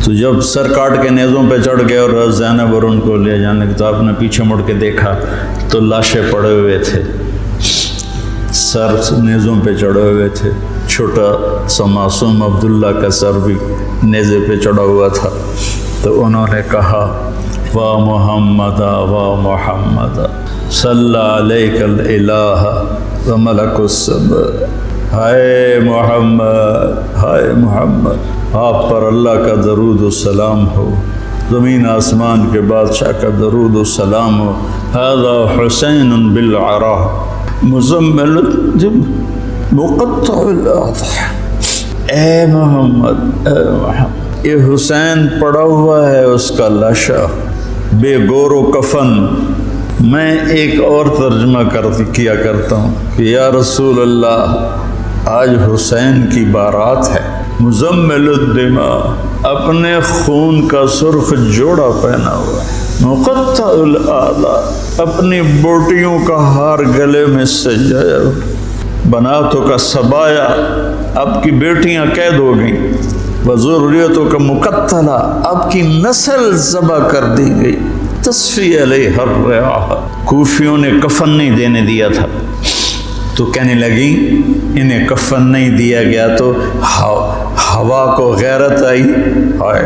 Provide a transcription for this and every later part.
تو جب سر کاٹ کے نیزوں پہ چڑھ گئے اور زینب اور ان کو لے جانے تو آپ نے پیچھے مڑ کے دیکھا تو لاشیں پڑے ہوئے تھے، سر نیزوں پہ چڑھے ہوئے تھے، چھوٹا سا معصوم عبداللہ کا سر بھی نیزے پہ چڑھا ہوا تھا۔ تو انہوں نے کہا وا محمد وا محمد صلی علیک الالہ و ملک السماء، ہائے محمد ہائے محمد، آپ پر اللہ کا درود و سلام ہو، زمین آسمان کے بادشاہ کا درود و سلام ہو، ھذا حسین بالعراء مزمل مقطع الاضحى، اے محمد اے محمد، یہ حسین پڑا ہوا ہے اس کا لاشا بے گور و کفن۔ میں ایک اور ترجمہ کیا کرتا ہوں کہ یا رسول اللہ آج حسین کی بارات ہے، مزمل الدماء، اپنے خون کا سرخ جوڑا پہنا ہوا ہے، مقطع الاعضاء، اپنی بوٹیوں کا ہار گلے میں سجایا، بناتوں کا سبایا، آپ کی بیٹیاں قید ہو گئیں، وذریتوں کا مقتلہ، آپ کی نسل ذبح کر دی گئی، تصفی علیہ الرعاہ، کوفیوں نے کفن نہیں دینے دیا تھا تو کہنے لگی انہیں کفن نہیں دیا گیا تو ہوا کو غیرت آئی، ہائے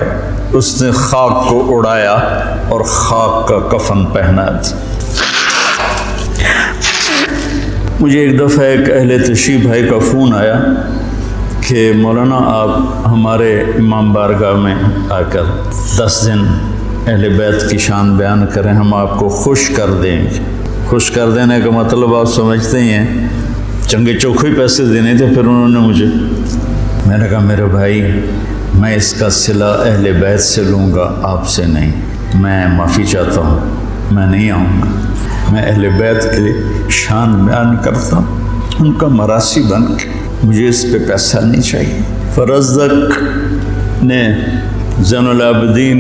اس نے خاک کو اڑایا اور خاک کا کفن پہنا دیا۔ مجھے ایک دفعہ ایک اہل تشریف بھائی کا فون آیا کہ مولانا آپ ہمارے امام بارگاہ میں آ کر 10 دن اہل بیت کی شان بیان کریں، ہم آپ کو خوش کر دیں گے۔ خوش کر دینے کا مطلب آپ سمجھتے ہی ہیں، چنگے چوکھے پیسے دینے تھے۔ پھر انہوں نے میں نے کہا میرے بھائی میں اس کا صلہ اہل بیت سے لوں گا، آپ سے نہیں، میں معافی چاہتا ہوں، میں نہیں آؤں گا، میں اہل بیت کی شان بیان کرتا ہوں ان کا مراثی بن کے، مجھے اس پہ پیسہ نہیں چاہیے۔ فرزدق نے زین العابدین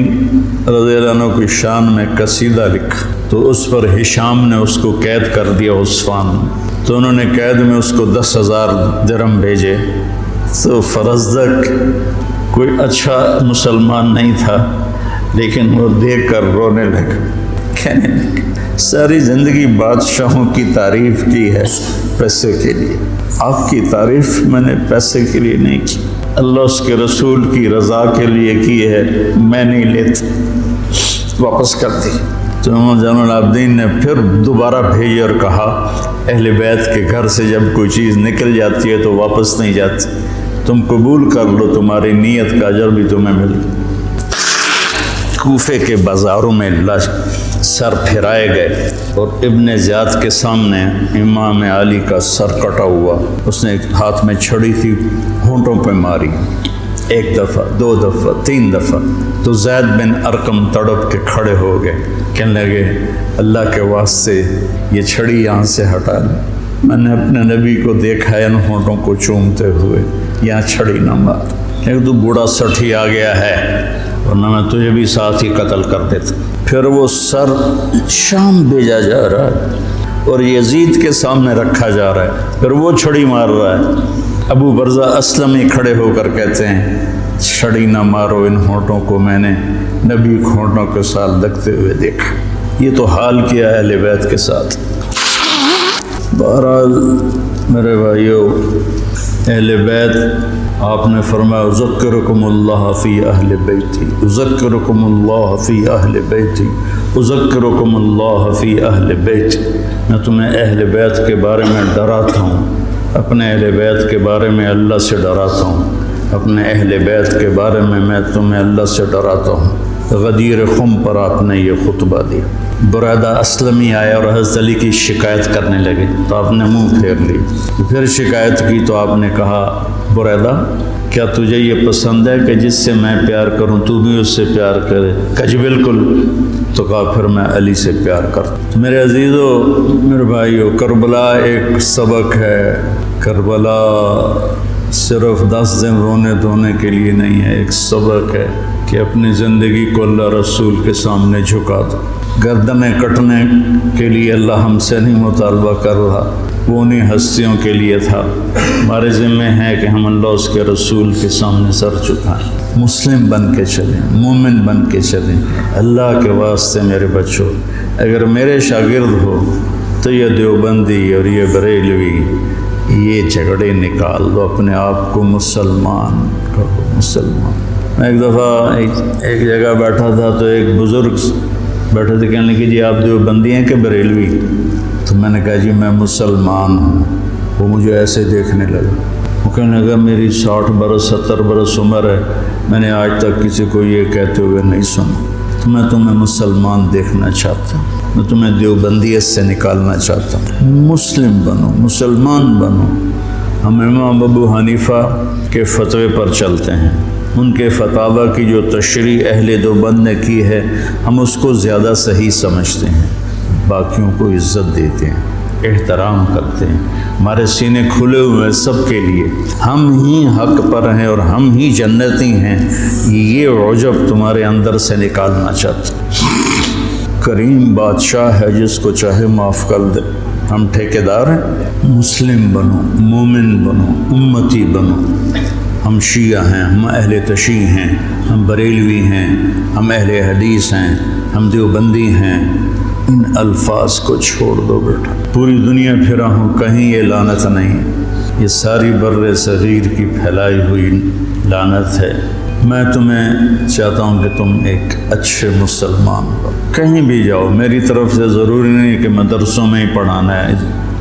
رضی اللہ عنہ کی شان میں قصیدہ لکھا تو اس پر ہشام نے اس کو قید کر دیا عثمان میں، تو انہوں نے قید میں اس کو 10,000 درہم بھیجے۔ تو فرزدق کوئی اچھا مسلمان نہیں تھا لیکن وہ دیکھ کر رونے لگا، کہنے لگا ساری زندگی بادشاہوں کی تعریف کی ہے پیسے کے لیے، آپ کی تعریف میں نے پیسے کے لیے نہیں کی، اللہ اس کے رسول کی رضا کے لیے کی ہے، میں نہیں لیتا، واپس کر دی۔ تو زین العابدین نے پھر دوبارہ بھیجی اور کہا اہل بیت کے گھر سے جب کوئی چیز نکل جاتی ہے تو واپس نہیں جاتی، تم قبول کر لو، تمہاری نیت کا اجر بھی تمہیں مل۔ کوفے کے بازاروں میں سر پھرائے گئے اور ابن زیاد کے سامنے امام علی کا سر کٹا ہوا، اس نے ایک ہاتھ میں چھڑی تھی، ہونٹوں پہ ماری، 1 دفعہ 2 دفعہ 3 دفعہ، تو زید بن ارقم تڑپ کے کھڑے ہو گئے، کہنے لگے اللہ کے واسطے یہ چھڑی یہاں سے ہٹا لیں، میں نے اپنے نبی کو دیکھا ہے ان ہونٹوں کو چومتے ہوئے، یہاں چھڑی نہ مار، کہ تو بوڑھا سٹھی آ گیا ہے ورنہ میں تجھے بھی ساتھ ہی قتل کر دیتا۔ پھر وہ سر شام بھیجا جا رہا ہے اور یزید کے سامنے رکھا جا رہا ہے، پھر وہ چھڑی مار رہا ہے۔ ابو برزہ اسلمی کھڑے ہو کر کہتے ہیں چھڑی نہ مارو ان ہونٹوں کو، میں نے نبی ہونٹوں کے ساتھ لگتے ہوئے دیکھا۔ یہ تو حال کیا ہے اہل بیت کے ساتھ۔ بہرحال میرے بھائیو، اہل بیت آپ نے فرمایا اذکرکم اللہ فی اہل بیتی، اذکرکم اللہ فی اہل بیتی، اذکرکم اللہ فی اہل بیتی، میں تمہیں اہل بیت کے بارے میں ڈراتا ہوں، اپنے اہل بیت کے بارے میں اللہ سے ڈراتا ہوں، اپنے اہل بیت کے بارے میں تمہیں اللہ سے ڈراتا ہوں۔ غدیر خم پر آپ نے یہ خطبہ دیا۔ برادہ اسلمی آیا اور حضرت علی کی شکایت کرنے لگے تو آپ نے منہ پھیر لی، پھر شکایت کی تو آپ نے کہا برادہ کیا تجھے یہ پسند ہے کہ جس سے میں پیار کروں تو بھی اس سے پیار کرے؟ کہا جی بالکل۔ تو کہا پھر میں علی سے پیار کرتا۔ میرے عزیزو، میرے بھائیو، کربلا ایک سبق ہے۔ کربلا صرف 10 دن رونے دھونے کے لیے نہیں ہے، ایک سبق ہے کہ اپنی زندگی کو اللہ رسول کے سامنے جھکا دو۔ گردنیں کٹنے کے لیے اللہ ہم سے نہیں مطالبہ کر رہا، وہ انہیں ہستیوں کے لیے تھا۔ ہمارے ذمہ ہے کہ ہم اللہ اس کے رسول کے سامنے سر جھکائیں، مسلم بن کے چلیں، مومن بن کے چلیں۔ اللہ کے واسطے میرے بچوں، اگر میرے شاگرد ہو تو یہ دیوبندی اور یہ بریلوی یہ جھگڑے نکال دو، اپنے آپ کو مسلمان کہو، مسلمان۔ میں ایک دفعہ ایک جگہ بیٹھا تھا تو ایک بزرگ بیٹھے تھے، کہنے لگے جی آپ دیوبندی ہیں کہ بریلوی؟ تو میں نے کہا جی میں مسلمان ہوں۔ وہ مجھے ایسے دیکھنے لگا، وہ کہنے لگا میری 60 برس 70 برس عمر ہے، میں نے آج تک کسی کو یہ کہتے ہوئے نہیں سنا۔ تو میں تمہیں مسلمان دیکھنا چاہتا ہوں، میں تمہیں دیوبندیت سے نکالنا چاہتا ہوں۔ مسلم بنو، مسلمان بنو۔ ہم امام ابو حنیفہ کے فتوے پر چلتے ہیں، ان کے فتاوی کی جو تشریح اہل دیوبند نے کی ہے ہم اس کو زیادہ صحیح سمجھتے ہیں، باقیوں کو عزت دیتے ہیں، احترام کرتے ہیں، ہمارے سینے کھلے ہوئے ہیں سب کے لیے، ہم ہی حق پر ہیں اور ہم ہی جنتی ہیں، یہ عجب تمہارے اندر سے نکالنا چاہتے ہیں۔ کریم بادشاہ ہے، جس کو چاہے معاف کر دے۔ ہم ٹھیکیدار ہیں، مسلم بنو، مومن بنو، امتی بنو۔ ہم شیعہ ہیں، ہم اہل تشیع ہیں، ہم بریلوی ہیں، ہم اہل حدیث ہیں، ہم دیوبندی ہیں۔ ان الفاظ کو چھوڑ دو بیٹا۔ پوری دنیا پھرا ہوں، کہیں یہ لعنت نہیں، یہ ساری بر صغیر کی پھیلائی ہوئی لعنت ہے۔ میں تمہیں چاہتا ہوں کہ تم ایک اچھے مسلمان ہو، کہیں بھی جاؤ۔ میری طرف سے ضروری نہیں کہ مدرسوں میں ہی پڑھانا ہے،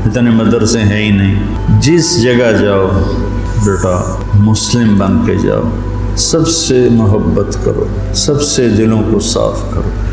اتنے مدرسے ہیں ہی نہیں۔ جس جگہ جاؤ بیٹا مسلم بن کے جاؤ، سب سے محبت کرو، سب سے دلوں کو صاف کرو۔